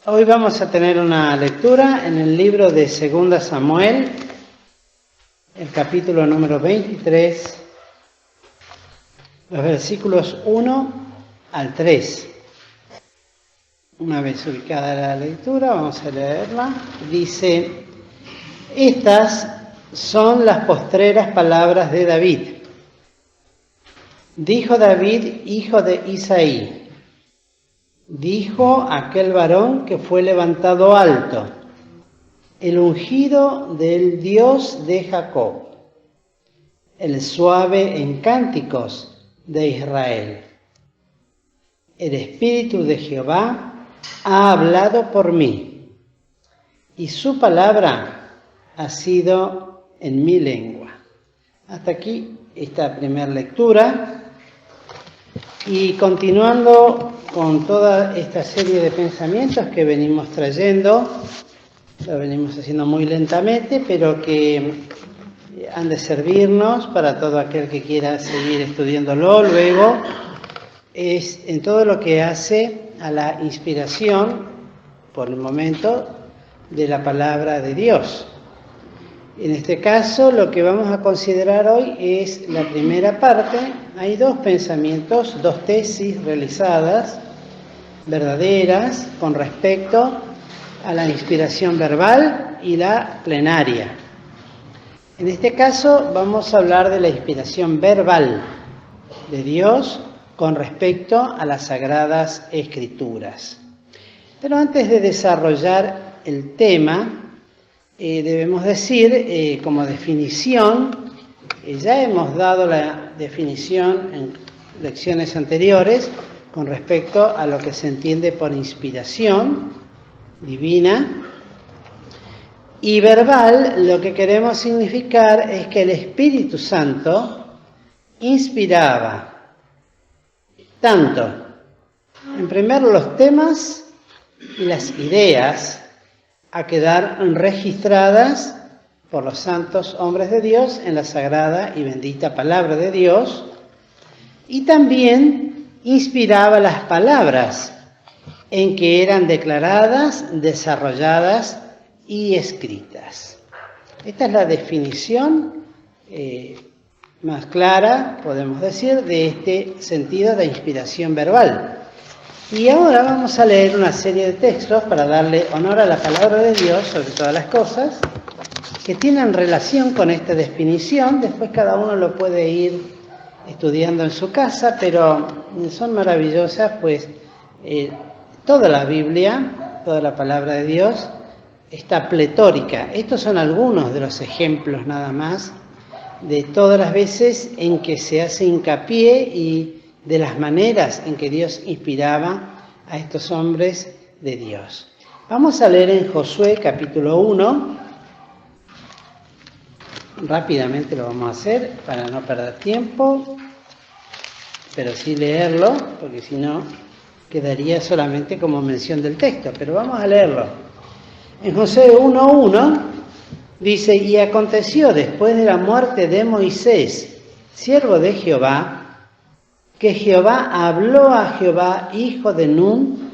Hoy vamos a tener una lectura en el libro de 2 Samuel, el capítulo número 23, los versículos 1 al 3. Una vez ubicada la lectura, vamos a leerla. Dice: estas son las postreras palabras de David. Dijo David, hijo de Isaí: dijo aquel varón que fue levantado alto, el ungido del Dios de Jacob, el suave en cánticos de Israel. El Espíritu de Jehová ha hablado por mí, y su palabra ha sido en mi lengua. Hasta aquí esta primera lectura. Y continuando con toda esta serie de pensamientos que venimos trayendo, lo venimos haciendo muy lentamente, pero que han de servirnos para todo aquel que quiera seguir estudiándolo luego, es en todo lo que hace a la inspiración, por el momento, de la palabra de Dios. En este caso, lo que vamos a considerar hoy es la primera parte. Hay dos pensamientos, dos tesis realizadas, verdaderas, con respecto a la inspiración verbal y la plenaria. En este caso, vamos a hablar de la inspiración verbal de Dios con respecto a las Sagradas Escrituras. Pero antes de desarrollar el tema, debemos decir, como definición, ya hemos dado la definición en lecciones anteriores con respecto a lo que se entiende por inspiración divina, y verbal lo que queremos significar es que el Espíritu Santo inspiraba tanto, en primer lugar, los temas y las ideas a quedar registradas por los santos hombres de Dios en la sagrada y bendita palabra de Dios, y también inspiraba las palabras en que eran declaradas, desarrolladas y escritas. Esta es la definición más clara, podemos decir, de este sentido de inspiración verbal. Y ahora vamos a leer una serie de textos para darle honor a la palabra de Dios sobre todas las cosas, que tienen relación con esta definición. Después cada uno lo puede ir estudiando en su casa, pero son maravillosas, pues toda la Biblia, toda la palabra de Dios está pletórica. Estos son algunos de los ejemplos nada más de todas las veces en que se hace hincapié y de las maneras en que Dios inspiraba a estos hombres de Dios. Vamos a leer en Josué capítulo 1. Rápidamente lo vamos a hacer para no perder tiempo, pero sí leerlo, porque si no quedaría solamente como mención del texto, pero vamos a leerlo. En Josué 1:1 dice: y aconteció después de la muerte de Moisés, siervo de Jehová, que Jehová habló a Jehová, hijo de Nun,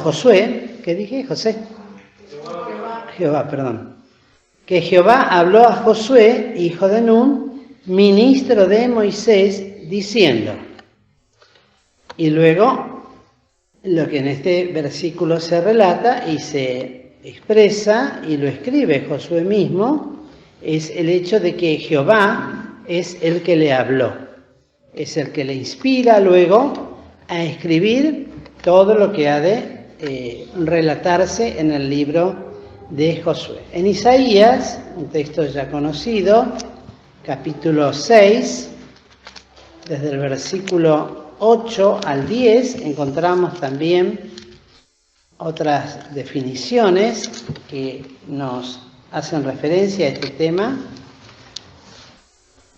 Josué, ¿qué dije? José. Jehová, perdón. Que Jehová habló a Josué, hijo de Nun, ministro de Moisés, diciendo. Y luego, lo que en este versículo se relata y se expresa y lo escribe Josué mismo, es el hecho de que Jehová es el que le habló. Es el que le inspira luego a escribir todo lo que ha de relatarse en el libro de Josué. En Isaías, un texto ya conocido, capítulo 6, desde el versículo 8 al 10, encontramos también otras definiciones que nos hacen referencia a este tema.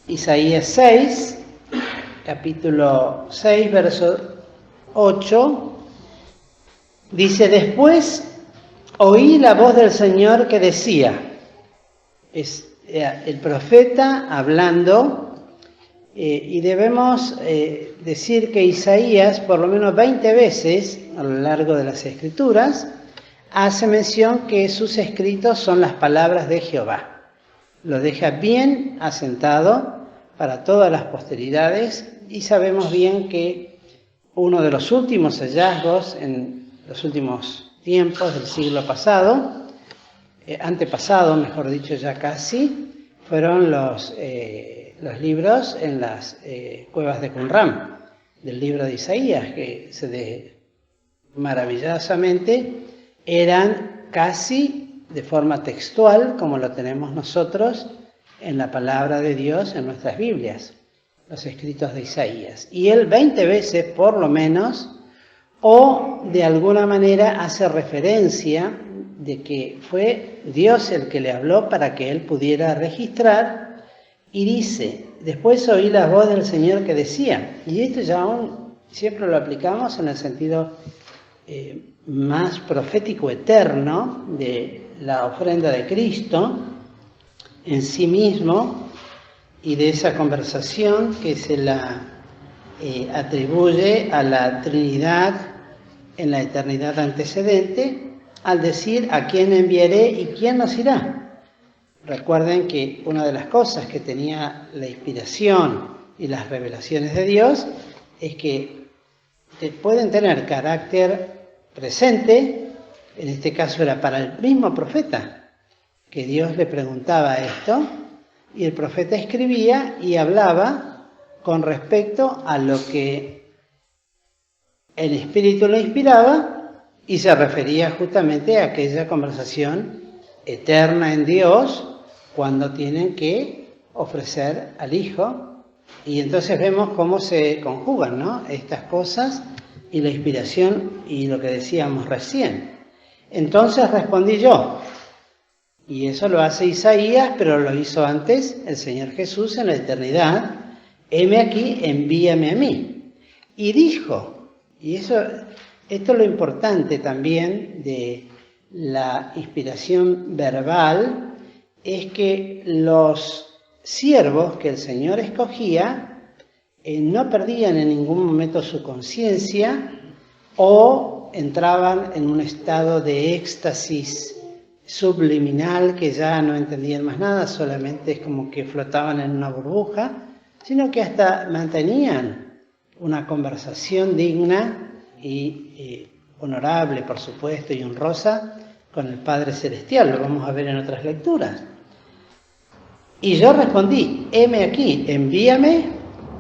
Isaías 6, capítulo 6, verso 8, dice: después oí la voz del Señor que decía, es el profeta hablando, y debemos decir que Isaías por lo menos 20 veces a lo largo de las Escrituras, hace mención que sus escritos son las palabras de Jehová. Lo deja bien asentado para todas las posteridades y sabemos bien que uno de los últimos hallazgos en los últimos tiempos del siglo pasado, antepasado, mejor dicho ya casi, fueron los libros en las cuevas de Qumran, del libro de Isaías, que maravillosamente eran casi de forma textual, como lo tenemos nosotros en la palabra de Dios en nuestras Biblias, los escritos de Isaías. Y él 20 veces, por lo menos, o de alguna manera hace referencia de que fue Dios el que le habló para que él pudiera registrar, y dice: después oí la voz del Señor que decía, y esto ya aún siempre lo aplicamos en el sentido más profético eterno de la ofrenda de Cristo en sí mismo y de esa conversación que se la atribuye a la Trinidad en la eternidad antecedente, al decir: ¿a quién enviaré y quién nos irá? Recuerden que una de las cosas que tenía la inspiración y las revelaciones de Dios es que pueden tener carácter presente, en este caso era para el mismo profeta, que Dios le preguntaba esto, y el profeta escribía y hablaba con respecto a lo que el Espíritu le inspiraba, y se refería justamente a aquella conversación eterna en Dios, cuando tienen que ofrecer al Hijo. Y entonces vemos cómo se conjugan, ¿no?, estas cosas y la inspiración y lo que decíamos recién. Entonces respondí yo, y eso lo hace Isaías, pero lo hizo antes el Señor Jesús en la eternidad: heme aquí, envíame a mí. Y dijo, y esto es lo importante también de la inspiración verbal, es que los siervos que el Señor escogía no perdían en ningún momento su conciencia o entraban en un estado de éxtasis subliminal que ya no entendían más nada, solamente es como que flotaban en una burbuja, sino que hasta mantenían una conversación digna y honorable, por supuesto, y honrosa con el Padre Celestial. Lo vamos a ver en otras lecturas. Y yo respondí: heme aquí, envíame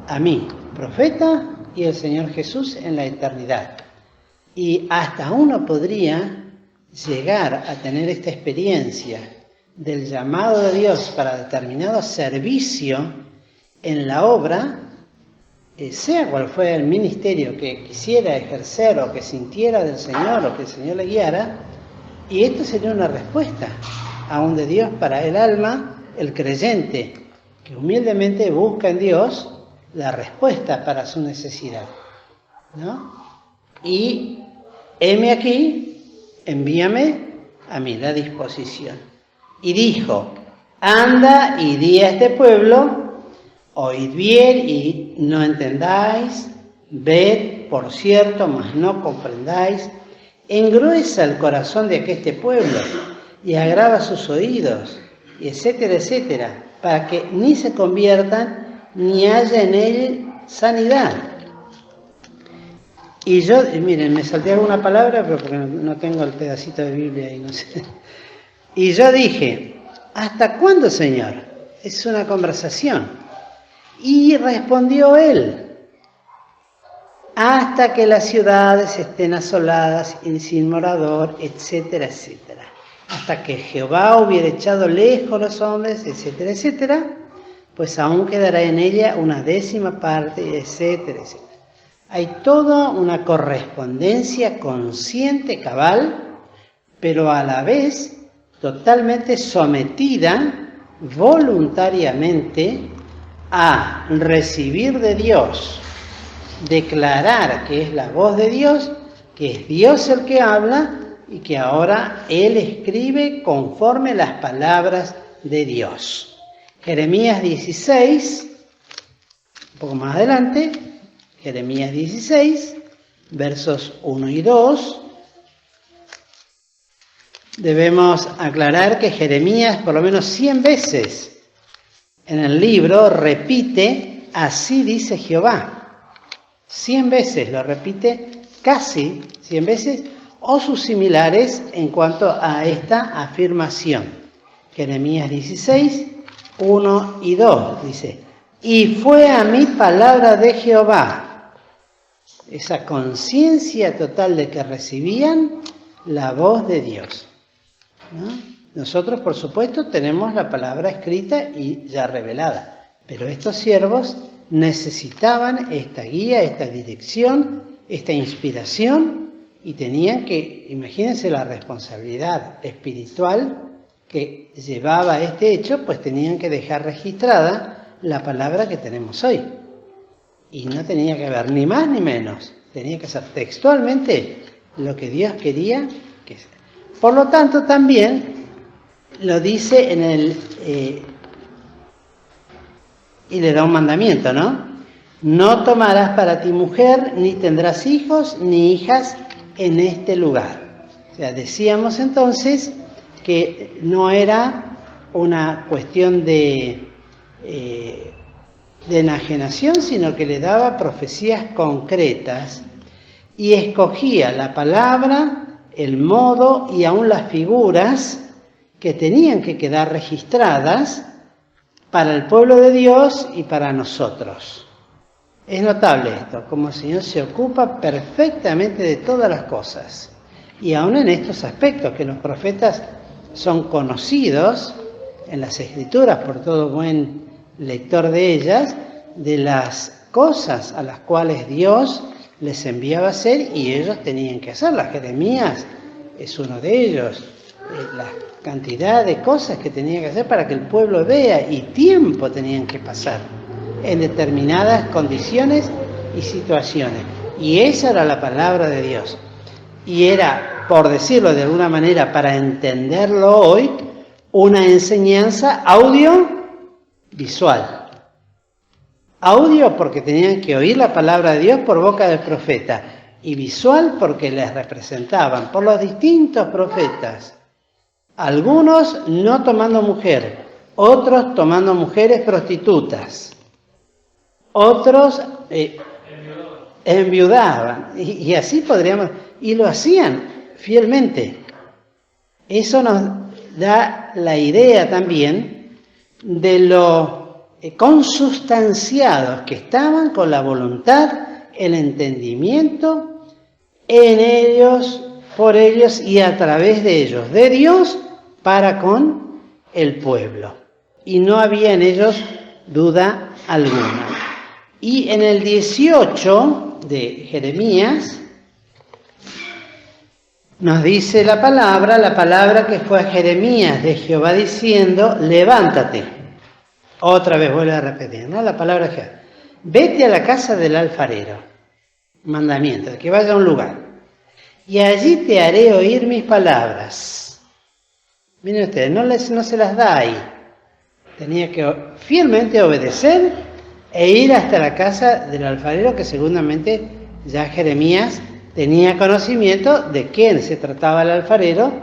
a mí, profeta y el Señor Jesús en la eternidad. Y hasta uno podría llegar a tener esta experiencia del llamado de Dios para determinado servicio en la obra, sea cual fuera el ministerio que quisiera ejercer o que sintiera del Señor o que el Señor le guiara, y esto sería una respuesta aún de Dios para el alma, el creyente, que humildemente busca en Dios la respuesta para su necesidad, ¿no? Y heme aquí, envíame a mí, la disposición. Y dijo: anda y di a este pueblo, oíd bien y no entendáis, ved, por cierto, mas no comprendáis, engruesa el corazón de este pueblo y agrava sus oídos, y etcétera, etcétera, para que ni se conviertan ni haya en él sanidad. Y yo, miren, me salté alguna palabra, pero porque no tengo el pedacito de Biblia y no sé. Y yo dije: ¿hasta cuándo, Señor? Es una conversación. Y respondió él: hasta que las ciudades estén asoladas y sin morador, etcétera, etcétera. Hasta que Jehová hubiera echado lejos los hombres, etcétera, etcétera, pues aún quedará en ella una décima parte, etcétera, etcétera. Hay toda una correspondencia consciente, cabal, pero a la vez totalmente sometida voluntariamente a recibir de Dios, declarar que es la voz de Dios, que es Dios el que habla y que ahora Él escribe conforme las palabras de Dios. Jeremías 16, un poco más adelante, Jeremías 16, versos 1 y 2. Debemos aclarar que Jeremías por lo menos 100 veces en el libro repite, así dice Jehová. 100 veces lo repite, casi 100 veces, o sus similares en cuanto a esta afirmación. Jeremías 16, 1 y 2 dice, y fue a mí palabra de Jehová. Esa conciencia total de que recibían la voz de Dios, ¿no? Nosotros, por supuesto, tenemos la palabra escrita y ya revelada, pero estos siervos necesitaban esta guía, esta dirección, esta inspiración, y tenían que, imagínense la responsabilidad espiritual que llevaba este hecho, pues tenían que dejar registrada la palabra que tenemos hoy. Y no tenía que haber ni más ni menos, tenía que ser textualmente lo que Dios quería que sea. Por lo tanto, también lo dice en el... y le da un mandamiento, ¿no? No tomarás para ti mujer, ni tendrás hijos ni hijas en este lugar. O sea, decíamos entonces que no era una cuestión de enajenación, sino que le daba profecías concretas y escogía la palabra, el modo y aún las figuras que tenían que quedar registradas para el pueblo de Dios y para nosotros. Es notable esto, como el Señor se ocupa perfectamente de todas las cosas. Y aún en estos aspectos que los profetas son conocidos en las Escrituras por todo buen lector de ellas, de las cosas a las cuales Dios les enviaba a hacer y ellos tenían que hacerlas. Jeremías es uno de ellos. La cantidad de cosas que tenían que hacer para que el pueblo vea y tiempo tenían que pasar en determinadas condiciones y situaciones. Y esa era la palabra de Dios. Y era, por decirlo de alguna manera, para entenderlo hoy, una enseñanza audiovisual. Audio porque tenían que oír la palabra de Dios por boca del profeta, y visual porque les representaban por los distintos profetas. Algunos no tomando mujer, otros tomando mujeres prostitutas, otros enviudaban, y así podríamos, y lo hacían fielmente. Eso nos da la idea también de lo consustanciados que estaban con la voluntad, el entendimiento en ellos, por ellos y a través de ellos, de Dios para con el pueblo. Y no había en ellos duda alguna. Y en el 18 de Jeremías nos dice la palabra que fue a Jeremías de Jehová diciendo, levántate. Otra vez vuelve a repetir, ¿no? La palabra de Jehová. Vete a la casa del alfarero. Mandamiento, de que vaya a un lugar. Y allí te haré oír mis palabras. Miren ustedes, no se las da ahí. Tenía que fielmente obedecer e ir hasta la casa del alfarero, que seguramente ya Jeremías tenía conocimiento de quién se trataba el alfarero,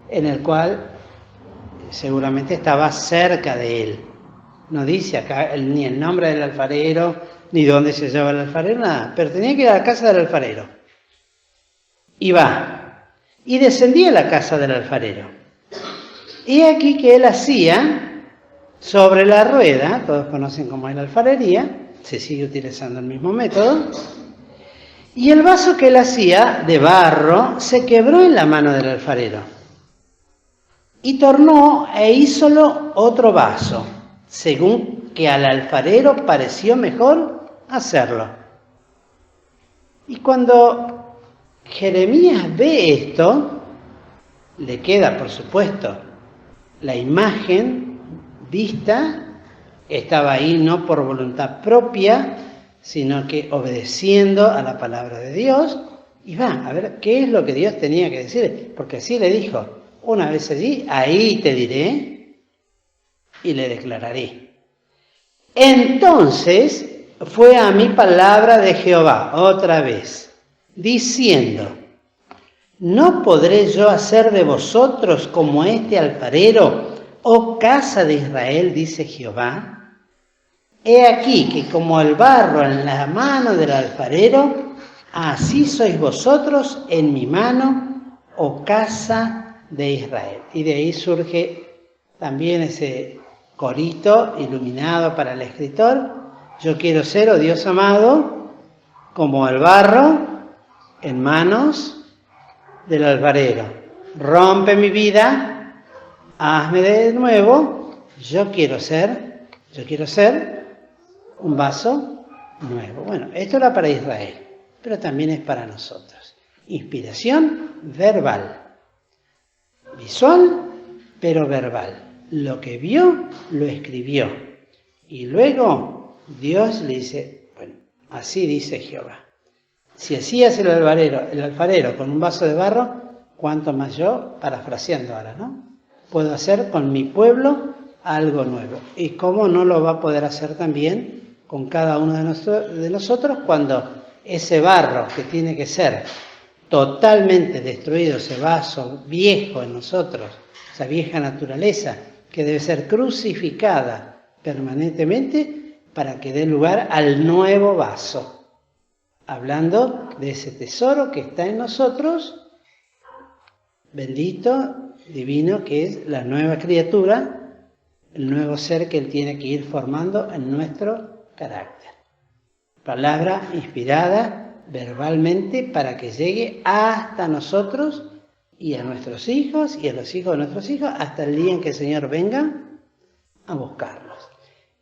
en el cual seguramente estaba cerca de él. No dice acá ni el nombre del alfarero, ni dónde se hallaba el alfarero, nada. Pero tenía que ir a la casa del alfarero. Y va. Y descendía a la casa del alfarero. Y aquí que él hacía sobre la rueda, todos conocen cómo es la alfarería, se sigue utilizando el mismo método, y el vaso que él hacía de barro se quebró en la mano del alfarero. Y tornó e hízolo otro vaso, según que al alfarero pareció mejor hacerlo. Y cuando Jeremías ve esto, le queda, por supuesto, la imagen vista, estaba ahí no por voluntad propia, sino que obedeciendo a la palabra de Dios, y va a ver qué es lo que Dios tenía que decir, porque así le dijo, una vez allí, ahí te diré y le declararé. Entonces fue a mí palabra de Jehová, otra vez, diciendo: ¿no podré yo hacer de vosotros como este alfarero, oh casa de Israel, dice Jehová? He aquí que como el barro en la mano del alfarero, así sois vosotros en mi mano, oh casa de Israel. Y de ahí surge también ese corito iluminado para el escritor: yo quiero ser, oh Dios amado, como el barro en manos del alfarero. Rompe mi vida, hazme de nuevo. Yo quiero ser un vaso nuevo. Bueno, esto era para Israel, pero también es para nosotros. Inspiración verbal, visual, pero verbal. Lo que vio, lo escribió. Y luego Dios le dice: bueno, así dice Jehová. Si hacías el alfarero con un vaso de barro, cuánto más yo, parafraseando ahora, ¿no? Puedo hacer con mi pueblo algo nuevo. ¿Y cómo no lo va a poder hacer también con cada uno de nosotros cuando ese barro que tiene que ser totalmente destruido, ese vaso viejo en nosotros, esa vieja naturaleza que debe ser crucificada permanentemente para que dé lugar al nuevo vaso? Hablando de ese tesoro que está en nosotros, bendito, divino, que es la nueva criatura, el nuevo ser que Él tiene que ir formando en nuestro carácter. Palabra inspirada verbalmente para que llegue hasta nosotros y a nuestros hijos y a los hijos de nuestros hijos hasta el día en que el Señor venga a buscarlos.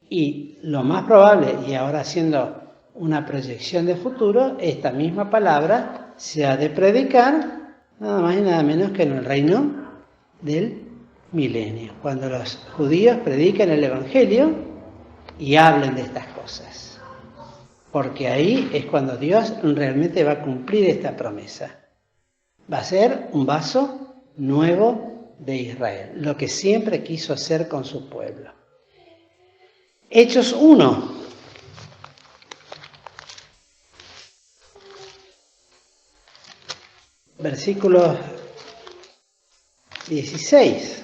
Y lo más probable, y ahora haciendo una proyección de futuro, esta misma palabra se ha de predicar nada más y nada menos que en el reino del milenio, cuando los judíos prediquen el Evangelio y hablen de estas cosas, porque ahí es cuando Dios realmente va a cumplir esta promesa. Va a ser un vaso nuevo de Israel, lo que siempre quiso hacer con su pueblo. Hechos 1. Versículo 16.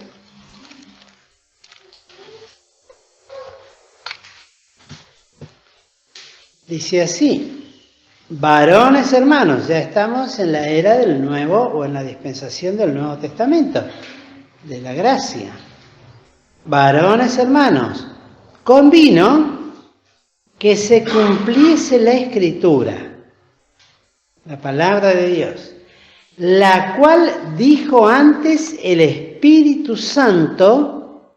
Dice así: varones hermanos, ya estamos en la era del Nuevo o en la dispensación del Nuevo Testamento, de la gracia. Varones hermanos, convino que se cumpliese la Escritura, la palabra de Dios, la cual dijo antes el Espíritu Santo.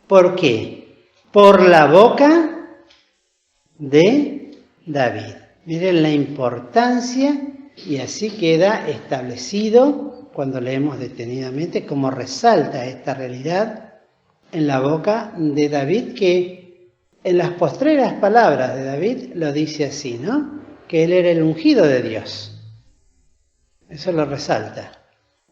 ¿Por qué? Por la boca de David. Miren la importancia, y así queda establecido cuando leemos detenidamente cómo resalta esta realidad en la boca de David, que en las postreras palabras de David lo dice así, ¿no? Que él era el ungido de Dios. Eso lo resalta.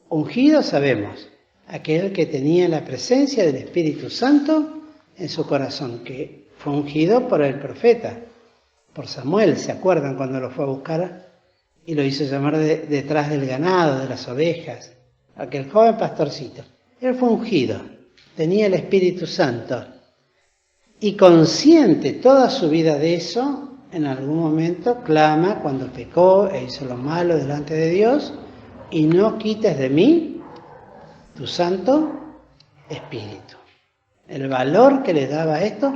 Ungido, sabemos, aquel que tenía la presencia del Espíritu Santo en su corazón, que fue ungido por el profeta, por Samuel. ¿Se acuerdan cuando lo fue a buscar y lo hizo llamar detrás del ganado, de las ovejas? Aquel joven pastorcito. Él fue ungido, tenía el Espíritu Santo. Y consciente toda su vida de eso, en algún momento clama cuando pecó e hizo lo malo delante de Dios: y no quites de mí tu Santo Espíritu. El valor que le daba esto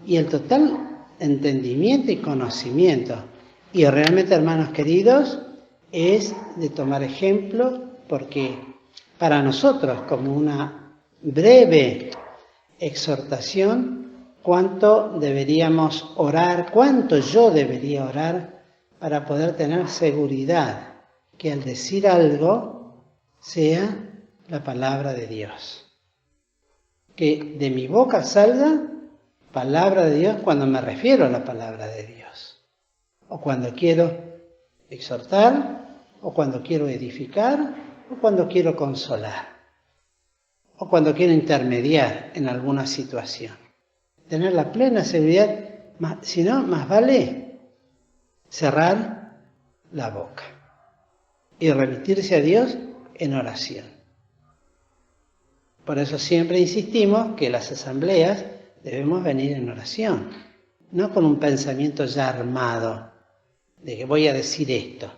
y el total entendimiento y conocimiento. Y realmente, hermanos queridos, es de tomar ejemplo, porque para nosotros, como una breve exhortación, cuánto deberíamos orar, cuánto yo debería orar para poder tener seguridad que al decir algo sea la palabra de Dios. Que de mi boca salga palabra de Dios cuando me refiero a la palabra de Dios. O cuando quiero exhortar, o cuando quiero edificar, o cuando quiero consolar, o cuando quiero intermediar en alguna situación. Tener la plena seguridad, si no, más vale cerrar la boca. y remitirse a Dios en oración. Por eso siempre insistimos que las asambleas debemos venir en oración, no con un pensamiento ya armado de que voy a decir esto.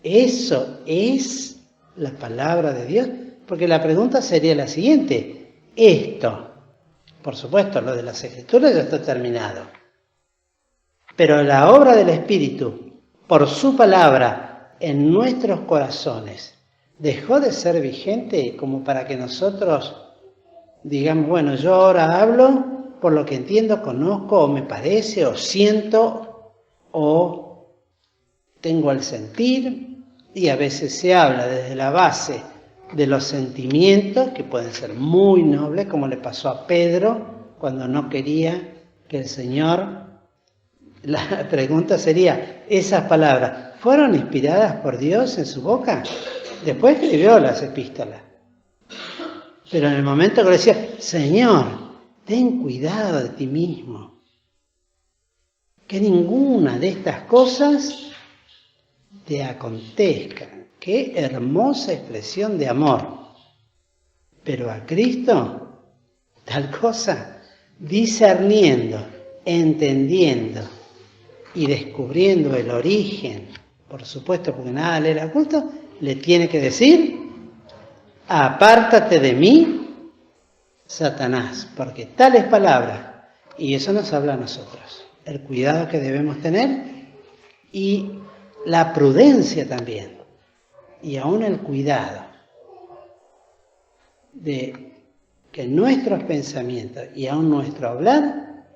Eso es la palabra de Dios, porque la pregunta sería la siguiente: esto, por supuesto, lo de las Escrituras ya está terminado, pero la obra del Espíritu, por su palabra en nuestros corazones, ¿dejó de ser vigente como para que nosotros digamos, bueno, yo ahora hablo por lo que entiendo, conozco, o me parece, o siento, o tengo el sentir? Y a veces se habla desde la base de los sentimientos, que pueden ser muy nobles, como le pasó a Pedro cuando no quería que el Señor... La pregunta sería, ¿esas palabras fueron inspiradas por Dios en su boca? Después escribió las epístolas. Pero en el momento que le decía, Señor, ten cuidado de ti mismo, que ninguna de estas cosas te acontezca. Qué hermosa expresión de amor. Pero a Cristo, tal cosa, discerniendo, entendiendo y descubriendo el origen, por supuesto, porque nada le era oculto, le tiene que decir, apártate de mí, Satanás, porque tales palabras, y eso nos habla a nosotros, el cuidado que debemos tener y la prudencia también, y aún el cuidado de que nuestros pensamientos y aún nuestro hablar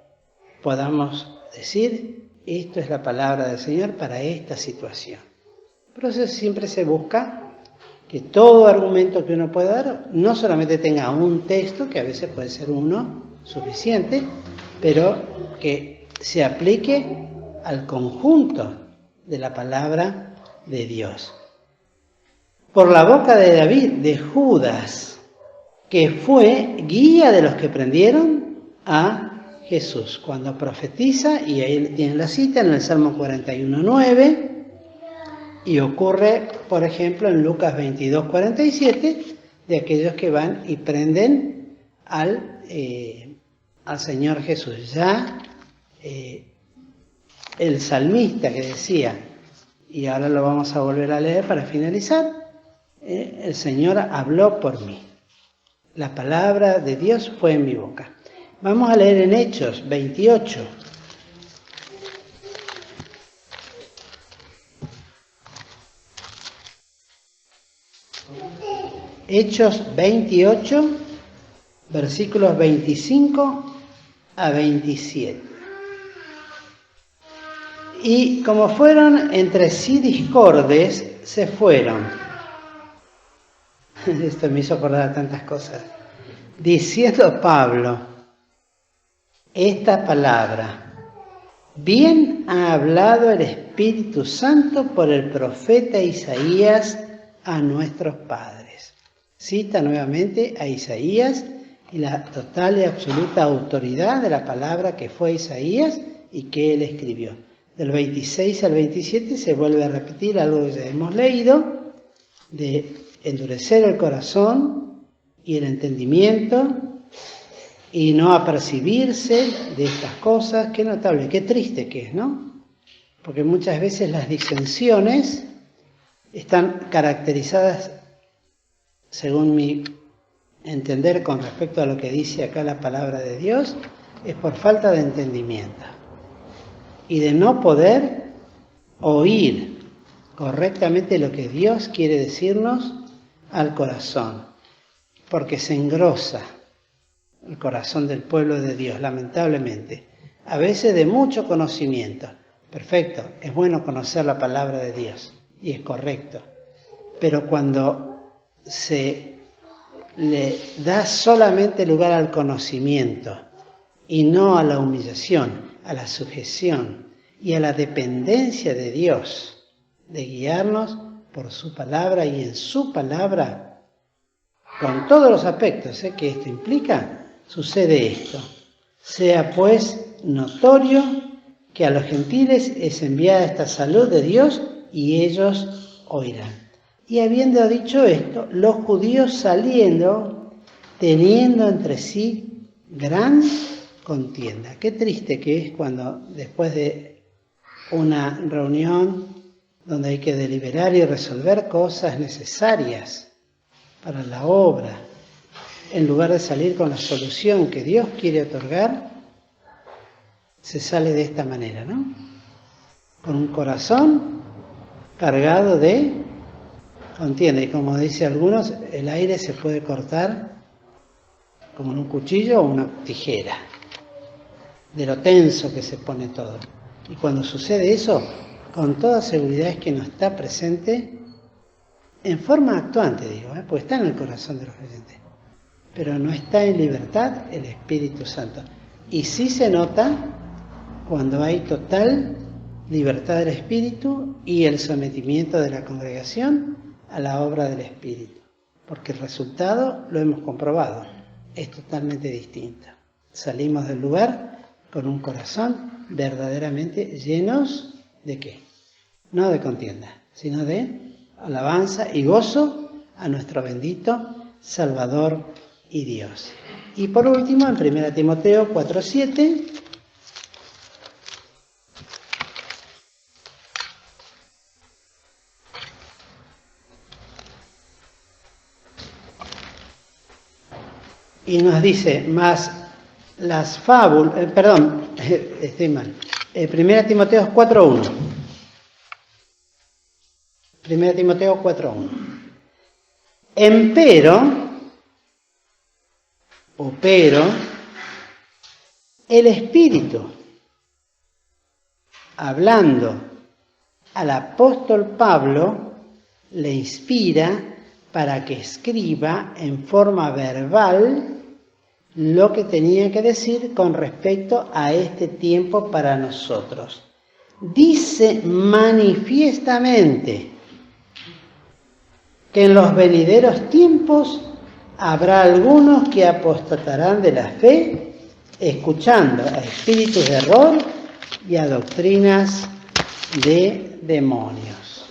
podamos decir, esto es la palabra del Señor para esta situación. Por eso siempre se busca que todo argumento que uno pueda dar no solamente tenga un texto, que a veces puede ser uno suficiente, pero que se aplique al conjunto de la palabra de Dios. Por la boca de David, de Judas, que fue guía de los que prendieron a Jesús, cuando profetiza, y ahí tienen la cita en el Salmo 41:9, y ocurre, por ejemplo, en Lucas 22:47, de aquellos que van y prenden al Señor Jesús. Ya el salmista que decía, y ahora lo vamos a volver a leer para finalizar, el Señor habló por mí. La palabra de Dios fue en mi boca. Vamos a leer en Hechos 28. Hechos 28, versículos 25 a 27. Y como fueron entre sí discordes, se fueron. Esto me hizo acordar tantas cosas. Diciendo Pablo, esta palabra, bien ha hablado el Espíritu Santo por el profeta Isaías a nuestros padres. Cita nuevamente a Isaías y la total y absoluta autoridad de la palabra que fue Isaías y que él escribió. Del 26 al 27 se vuelve a repetir algo que ya hemos leído, de endurecer el corazón y el entendimiento y no apercibirse de estas cosas. Qué notable, qué triste que es, ¿no? Porque muchas veces las disensiones están caracterizadas, según mi entender con respecto a lo que dice acá la palabra de Dios, es por falta de entendimiento y de no poder oír correctamente lo que Dios quiere decirnos al corazón, porque se engrosa el corazón del pueblo de Dios, lamentablemente, a veces de mucho conocimiento. Perfecto, es bueno conocer la palabra de Dios y es correcto, pero cuando se le da solamente lugar al conocimiento y no a la humillación, a la sujeción y a la dependencia de Dios, de guiarnos por su palabra y en su palabra, con todos los aspectos que esto implica, sucede esto. Sea pues notorio que a los gentiles es enviada esta salud de Dios y ellos oirán. Y habiendo dicho esto, los judíos saliendo, teniendo entre sí gran contienda. Qué triste que es cuando después de una reunión donde hay que deliberar y resolver cosas necesarias para la obra, en lugar de salir con la solución que Dios quiere otorgar, se sale de esta manera, ¿no? Con un corazón cargado de contienda. Y como dicen algunos, el aire se puede cortar como en un cuchillo o una tijera, de lo tenso que se pone todo. Y cuando sucede eso, con toda seguridad es que no está presente en forma actuante, digo, porque está en el corazón de los creyentes, pero no está en libertad el Espíritu Santo. Y sí se nota cuando hay total libertad del Espíritu y el sometimiento de la congregación a la obra del Espíritu, porque el resultado lo hemos comprobado, es totalmente distinto. Salimos del lugar con un corazón verdaderamente llenos ¿de qué? No de contienda, sino de alabanza y gozo a nuestro bendito Salvador y Dios. Y por último, en 1 Timoteo 4:7, y nos dice, más las fábulas, estoy mal, 1 Timoteo 4:1. 1 Timoteo 4:1. Pero, el Espíritu, hablando al apóstol Pablo, le inspira para que escriba en forma verbal lo que tenía que decir con respecto a este tiempo para nosotros. Dice manifiestamente que en los venideros tiempos habrá algunos que apostatarán de la fe, escuchando a espíritus de error y a doctrinas de demonios.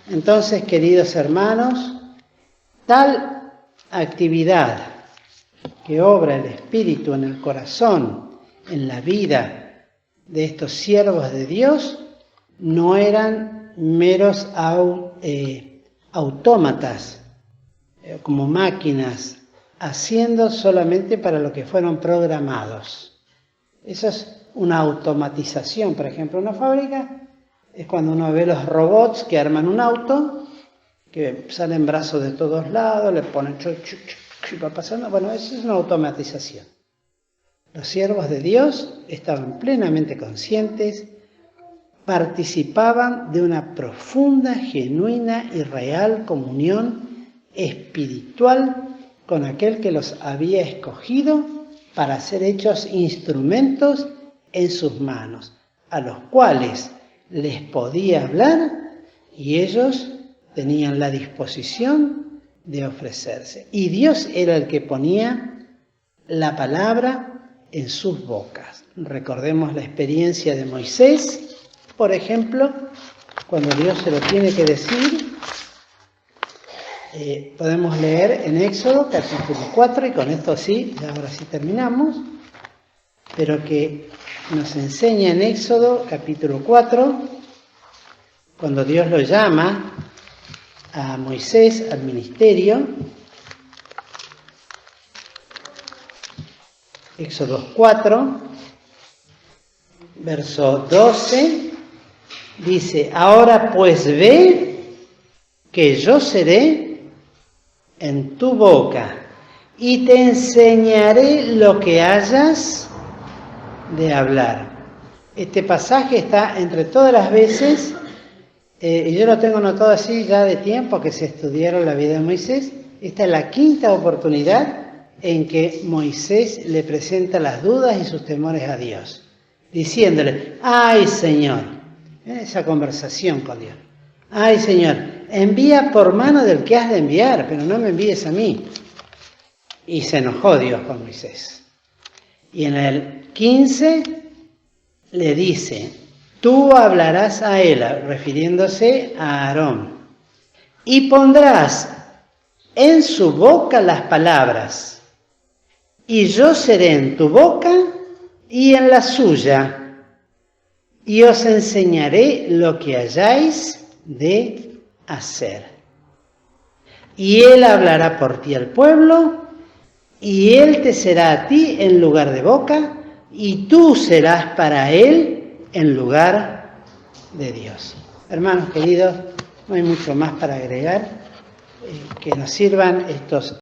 Entonces, queridos hermanos, tal actividad que obra el Espíritu en el corazón, en la vida de estos siervos de Dios, no eran meros autómatas, como máquinas, haciendo solamente para lo que fueron programados. Eso es una automatización. Por ejemplo, en una fábrica es cuando uno ve los robots que arman un auto, que salen brazos de todos lados, le ponen y va pasando. Bueno, eso es una automatización. Los siervos de Dios estaban plenamente conscientes, participaban de una profunda, genuina y real comunión espiritual con aquel que los había escogido para ser hechos instrumentos en sus manos, a los cuales les podía hablar y ellos tenían la disposición de ofrecerse. Y Dios era el que ponía la palabra en sus bocas. Recordemos la experiencia de Moisés, por ejemplo, cuando Dios se lo tiene que decir. Podemos leer en Éxodo capítulo 4, y con esto sí, ahora sí terminamos, pero que nos enseña en Éxodo capítulo 4, cuando Dios lo llama a Moisés al ministerio. Éxodo 4, verso 12, dice: ahora pues ve que yo seré en tu boca y te enseñaré lo que hayas de hablar. Este pasaje está entre todas las veces, y yo lo tengo anotado así ya de tiempo que se estudiaron la vida de Moisés. Esta es la quinta oportunidad en que Moisés le presenta las dudas y sus temores a Dios, diciéndole: ay Señor, esa conversación con Dios, ay Señor, envía por mano del que has de enviar, pero no me envíes a mí. Y se enojó Dios con Moisés. Y en el 15 le dice: tú hablarás a él, refiriéndose a Aarón, y pondrás en su boca las palabras, y yo seré en tu boca y en la suya, y os enseñaré lo que hayáis de hacer. Y él hablará por ti al pueblo, y él te será a ti en lugar de boca, y tú serás para él en lugar de Dios. Hermanos queridos, no hay mucho más para agregar, que nos sirvan estos